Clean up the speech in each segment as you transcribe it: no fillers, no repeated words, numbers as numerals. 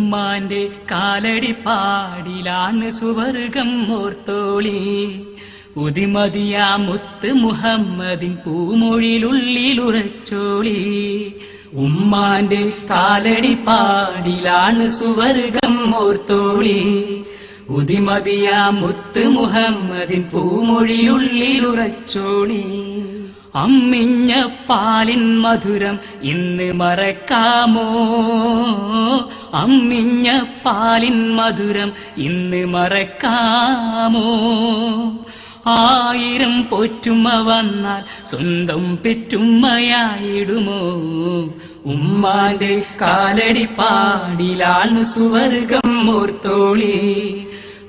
ഉമ്മാന്റെ കാലടി പാടിലാണ് സുവർഗം ഓർത്തോളി. ഉദിമതിയാ മുത്ത് മുഹമ്മദിൻ പൂമൊഴിയിലുള്ളിലുറച്ചോളി. ഉമ്മാന്റെ കാലടി പാടിലാണ് സുവർഗം ഓർത്തോളി. ഉദിമതിയാ മുത്ത് മുഹമ്മദിൻ പൂമൊഴിയിലുള്ളിലുറച്ചോളി. അമ്മിഞ്ഞ പാലിൻ മധുരം ഇന്ന് മറക്കാമോ? അമ്മിഞ്ഞ പാലിൻ മധുരം ഇന്ന് മറക്കാമോ? 1000 പോറ്റുമ്മ വന്നാൽ സ്വന്തം പെറ്റുമ്മയായിടുമോ? ഉമ്മാന്റെ കാലടി പാടിലാണ് സുവർഗം ഓർത്തോളി.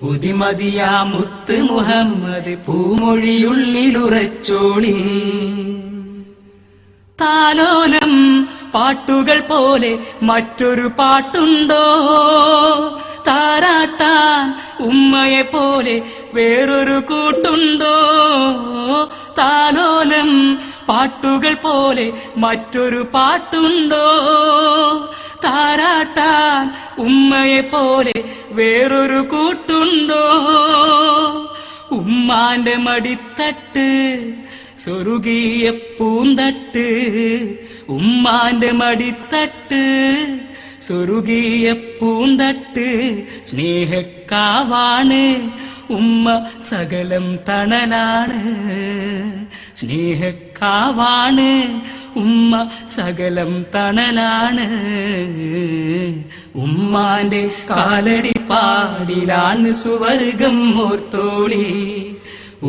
ഉദിമതിയാ മുത്ത് മുഹമ്മദ് പൂമൊഴിയുള്ളിലുറച്ചോളി. താലോലം പാട്ടുകൾ പോലെ മറ്റൊരു പാട്ടുണ്ടോ? താരാട്ടാൻ ഉമ്മയെ പോലെ വേറൊരു കൂട്ടുണ്ടോ? താലോലം പാട്ടുകൾ പോലെ മറ്റൊരു പാട്ടുണ്ടോ? താരാട്ടാൻ ഉമ്മയെ പോലെ വേറൊരു കൂട്ടുണ്ടോ? ഉമ്മാന്റെ മടിത്തട്ട് സ്വർഗീയ പൂന്തട്ട്. ഉമ്മാന്റെ മടിത്തട്ട് സ്വർഗീയ പൂന്തട്ട്. സ്നേഹക്കാവാണ് ഉമ്മ സകലം തണലാണ്. സ്നേഹക്കാവാണ് ഉമ്മ സകലം തണലാണ്. ഉമ്മാന്റെ കാലടി പാടിലാണ് സുവർഗം ഓർത്തോളി.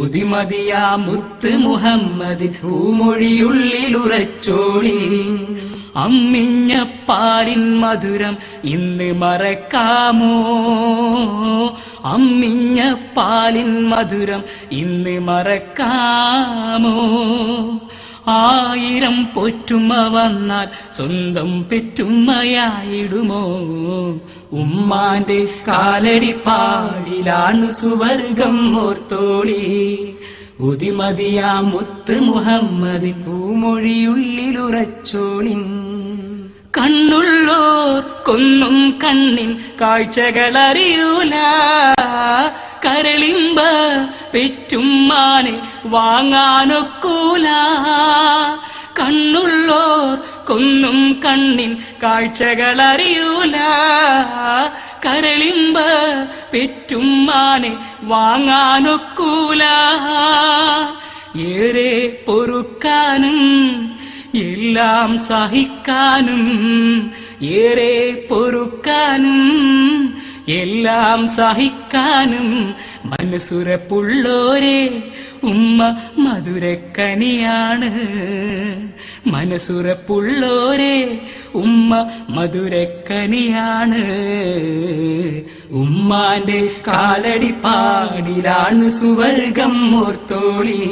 ഉദിമതിയാ മുത്ത് മുഹമ്മദ് പൂമൊഴിയുള്ളിലുറച്ചോളി. അമ്മിഞ്ഞ പാലിൻ മധുരം ഇന്ന് മറക്കാമോ? അമ്മിഞ്ഞ പാലിൻ മധുരം ഇന്ന് മറക്കാമോ? 1000 പോറ്റുമ്മ വന്നാൽ സ്വന്തം പെറ്റുമ്മയായിടുമോ? ഉമ്മാന്റെ കാലടി പാടിലാണ് സുവർഗം ഓർത്തോളി. ഉദിമതിയാ മുത്ത് മുഹമ്മദ് പൂമൊഴിയുള്ളിലുറച്ചോളി. കണ്ണുള്ളോർക്കൊന്നും കണ്ണിൻ കാഴ്ചകളറിയൂല. കരളിമ്പ പെറ്റുമ്മാനെ വാങ്ങാനൊക്കൂല. കണ്ണുള്ളോർക്കൊന്നും കണ്ണിൻ കാഴ്ചകളറിയൂല. കരളിമ്പ പെറ്റുമ്മാനെ വാങ്ങാനൊക്കൂല. ഏറെ പൊറുക്കാനും എല്ലാം സഹിക്കാനും. ഏറെ പൊറുക്കാനും എല്ലാം സഹിക്കാനും മനസ്സുറപ്പുള്ളോരെ ഉമ്മ മധുരക്കനിയാണ്. മനസ്സുറപ്പുള്ളോരെ ഉമ്മ മധുരക്കനിയാണ്. ഉമ്മാന്റെ കാലടി പാടിലാണ് സുവർഗം ഓർത്തോളി.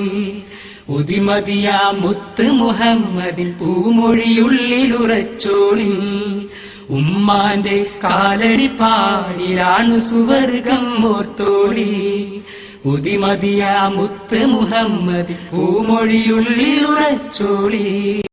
ഉദിമതിയാ മുത്ത് മുഹമ്മദിൻ പൂമൊഴിയുള്ളിലുറച്ചോളി. ഉമ്മാന്റെ കാലടി പാടിലാണ് സുവർഗം ഓർത്തോളി. ഉദിമതിയാ മുത്ത് മുഹമ്മദ് പൂമൊഴിയുള്ളിലുറച്ചോളി.